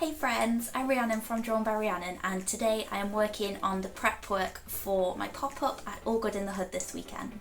Hey friends, I'm Rhiannon from Drawn by Rhiannon, and today I am working on the prep work for my pop-up at All Good in the Hood this weekend.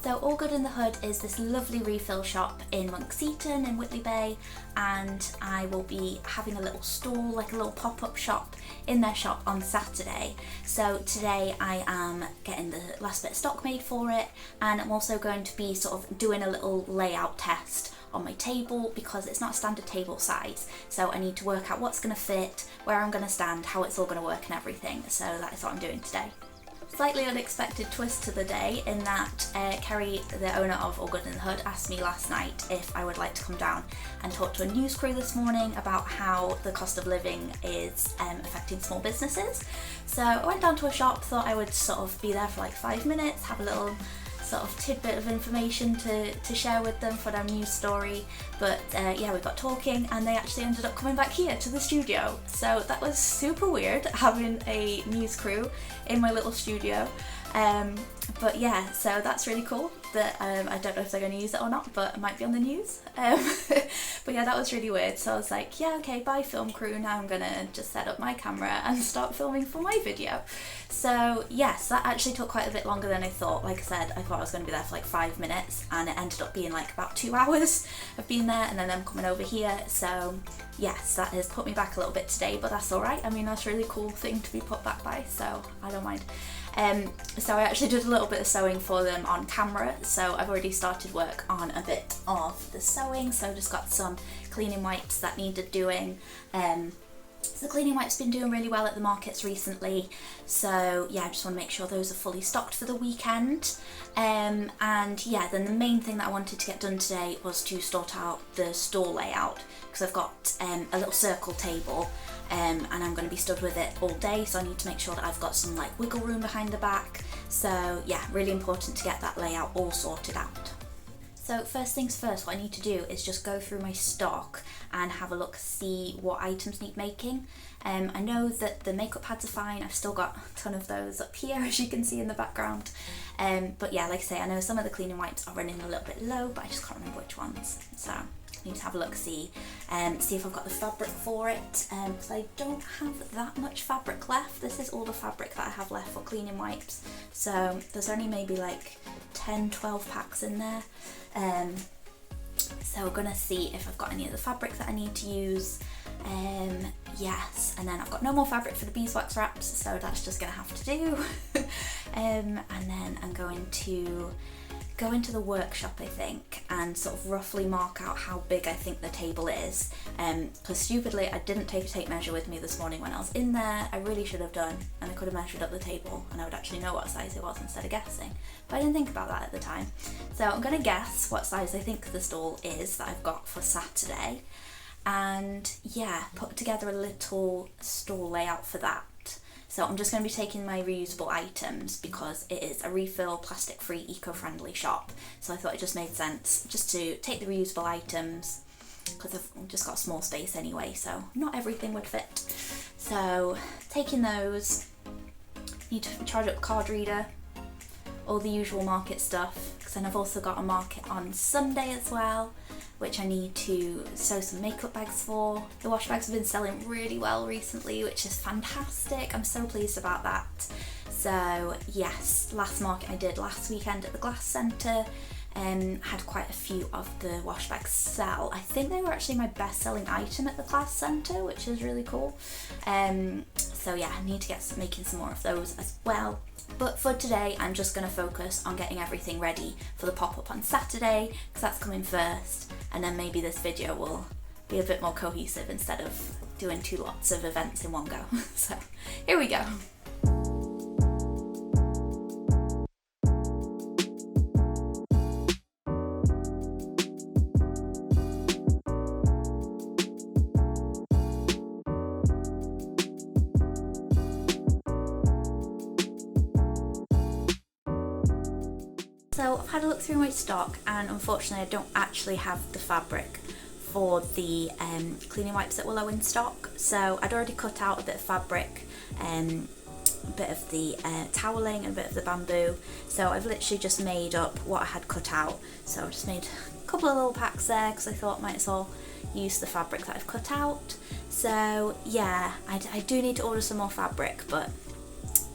So All Good in the Hood is this lovely refill shop in Monkseaton in Whitley Bay, and I will be having a little stall, like a little pop-up shop in their shop on Saturday. So today I am getting the last bit of stock made for it, and I'm also going to be sort of doing a little layout test on my table because it's not a standard table size, so I need to work out what's going to fit, where I'm going to stand, how it's all going to work and everything. So that is what I'm doing today. Slightly unexpected twist to the day in that Kerry, the owner of All Good in the Hood, asked me last night if I would like to come down and talk to a news crew this morning about how the cost of living is affecting small businesses. So I went down to a shop, thought I would sort of be there for like 5 minutes, have a little sort of tidbit of information to share with them for their news story, but yeah, we got talking and they actually ended up coming back here to the studio. So that was super weird, having a news crew in my little studio. But yeah, so that's really cool that I don't know if they're going to use it or not, but it might be on the news. But yeah, that was really weird. So I was like, yeah, okay, bye film crew, now I'm gonna just set up my camera and start filming for my video. So yes, that actually took quite a bit longer than I thought. Like I said, I thought I was going to be there for like 5 minutes, and it ended up being like about 2 hours of being there, and then I'm coming over here. So yes, that has put me back a little bit today, but that's alright. I mean, that's a really cool thing to be put back by, so I don't mind. So I actually did a little bit of sewing for them on camera, so I've already started work on a bit of the sewing. So just got some cleaning wipes that needed doing. So the cleaning wipes been doing really well at the markets recently, so yeah, I just want to make sure those are fully stocked for the weekend. And yeah, then the main thing that I wanted to get done today was to sort out the stall layout, because I've got a little circle table, and I'm going to be stood with it all day, so I need to make sure that I've got some like wiggle room behind the back. So yeah, really important to get that layout all sorted out. So first things first, what I need to do is just go through my stock and have a look, see what items need making. I know that the makeup pads are fine, I've still got a ton of those up here as you can see in the background. But yeah, like I say, I know some of the cleaning wipes are running a little bit low, but I just can't remember which ones. So I need to have a look, see if I've got the fabric for it, because I don't have that much fabric left. This is all the fabric that I have left for cleaning wipes. So there's only maybe like 10-12 packs in there. So we're gonna see if I've got any of the fabric that I need to use. Yes, and then I've got no more fabric for the beeswax wraps, so that's just gonna have to do. And then I'm going to go into the workshop, I think, and sort of roughly mark out how big I think the table is. Because stupidly I didn't take a tape measure with me this morning when I was in there. I really should have done, and I could have measured up the table and I would actually know what size it was instead of guessing. But I didn't think about that at the time. So I'm going to guess what size I think the stall is that I've got for Saturday. And yeah, put together a little stall layout for that. So I'm just going to be taking my reusable items because it is a refill, plastic-free, eco-friendly shop. So I thought it just made sense just to take the reusable items, because I've just got a small space anyway, so not everything would fit. So taking those, need to charge up the card reader, all the usual market stuff, because then I've also got a market on Sunday as well, which I need to sew some makeup bags for. The wash bags have been selling really well recently, which is fantastic. I'm so pleased about that. So yes, last market I did last weekend at the Glass Centre, had quite a few of the wash bags sell. I think they were actually my best selling item at the Glass Centre, which is really cool. So yeah, I need to get making some more of those as well. But for today, I'm just going to focus on getting everything ready for the pop-up on Saturday, because that's coming first, and then maybe this video will be a bit more cohesive instead of doing lots of events in one go. So here we go. So I've had a look through my stock, and unfortunately I don't actually have the fabric for the cleaning wipes that were low in stock. So I'd already cut out a bit of fabric, a bit of the toweling and a bit of the bamboo, so I've literally just made up what I had cut out. So I just made a couple of little packs there because I thought might as well use the fabric that I've cut out. So yeah, I do need to order some more fabric, but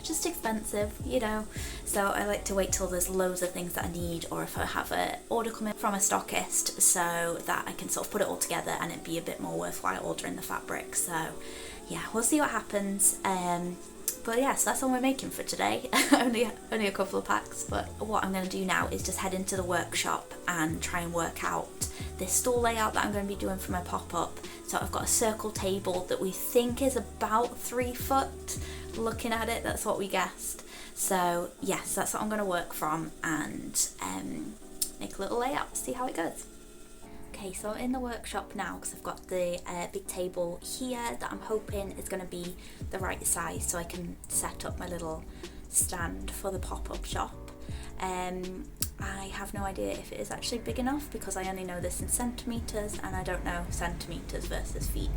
just expensive, you know, so I like to wait till there's loads of things that I need, or if I have an order coming from a stockist, so that I can sort of put it all together and it'd be a bit more worthwhile ordering the fabric. So yeah, we'll see what happens. But yeah, so that's all we're making for today. only a couple of packs, but what I'm going to do now is just head into the workshop and try and work out this stall layout that I'm going to be doing for my pop-up. So I've got a circle table that we think is about 3 foot. Looking at it, that's what we guessed. So yes, that's what I'm going to work from and make a little layout, see how it goes. Okay, so I'm in the workshop now because I've got the big table here that I'm hoping is going to be the right size so I can set up my little stand for the pop-up shop. I have no idea if it is actually big enough because I only know this in centimetres and I don't know centimetres versus feet.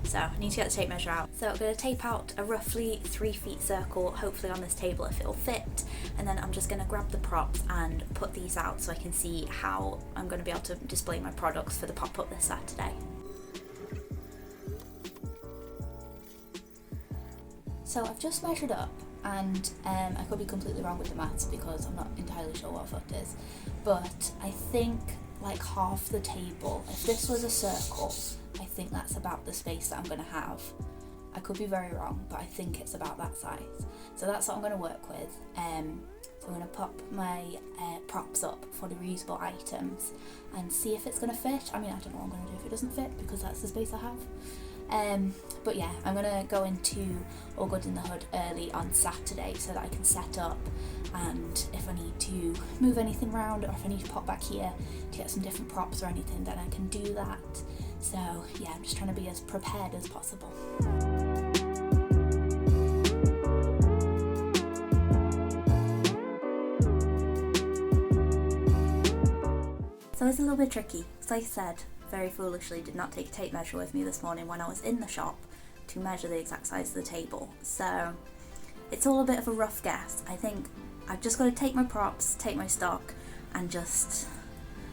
So I need to get the tape measure out. So I'm going to tape out a roughly 3 feet circle, hopefully on this table if it'll fit, and then I'm just going to grab the props and put these out so I can see how I'm going to be able to display my products for the pop-up this Saturday. So I've just measured up, and I could be completely wrong with the maths because I'm not entirely sure what a foot is, but I think like half the table, if this was a circle, I think that's about the space that I'm going to have. I could be very wrong, but I think it's about that size. So that's what I'm going to work with. So I'm going to pop my props up for the reusable items and see if it's going to fit. I mean, I don't know what I'm going to do if it doesn't fit because that's the space I have. But yeah, I'm going to go into All Good in the Hood early on Saturday so that I can set up, and if I need to move anything around or if I need to pop back here to get some different props or anything, then I can do that. So yeah, I'm just trying to be as prepared as possible. So it's a little bit tricky, because like I said, very foolishly did not take a tape measure with me this morning when I was in the shop to measure the exact size of the table. So it's all a bit of a rough guess. I think I've just got to take my props, take my stock, and just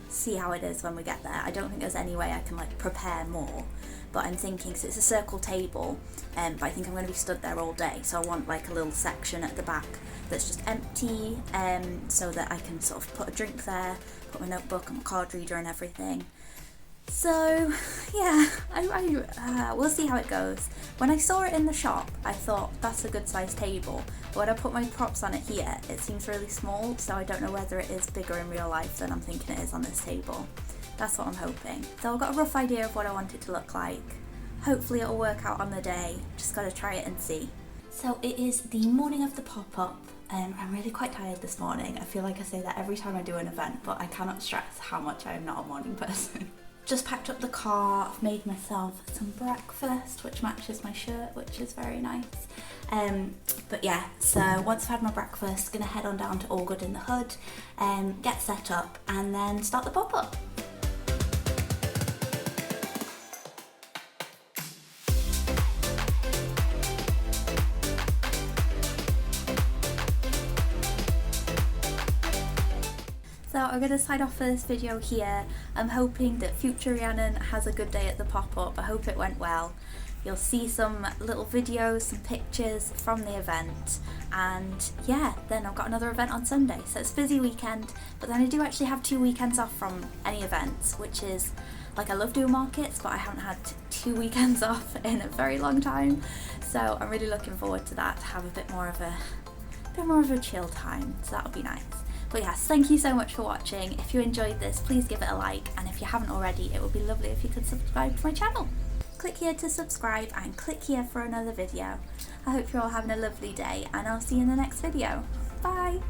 see how it is when we get there. I don't think there's any way I can like prepare more, but I'm thinking, so it's a circle table, but I think I'm going to be stood there all day, so I want like a little section at the back that's just empty, so that I can sort of put a drink there, put my notebook and my card reader and everything. So yeah, we'll see how it goes. When I saw it in the shop, I thought that's a good sized table, but when I put my props on it here, it seems really small, so I don't know whether it is bigger in real life than I'm thinking it is on this table. That's what I'm hoping. So I've got a rough idea of what I want it to look like. Hopefully it'll work out on the day, just gotta try it and see. So it is the morning of the pop-up. I'm really quite tired this morning. I feel like I say that every time I do an event, but I cannot stress how much I am not a morning person. Just packed up the car, I've made myself some breakfast, which matches my shirt, which is very nice. But yeah, so once I've had my breakfast, gonna head on down to All Good in the Hood, get set up, and then start the pop-up. So I'm going to sign off for this video here. I'm hoping that future Rhiannon has a good day at the pop-up. I hope it went well. You'll see some little videos, some pictures from the event, and yeah, then I've got another event on Sunday, so it's a busy weekend, but then I do actually have 2 weekends off from any events, which is, like, I love doing markets, but I haven't had 2 weekends off in a very long time, so I'm really looking forward to that, to have a bit more of a chill time, so that'll be nice. But yes, thank you so much for watching. If you enjoyed this, please give it a like, and if you haven't already, it would be lovely if you could subscribe to my channel. Click here to subscribe and click here for another video. I hope you're all having a lovely day, and I'll see you in the next video. Bye!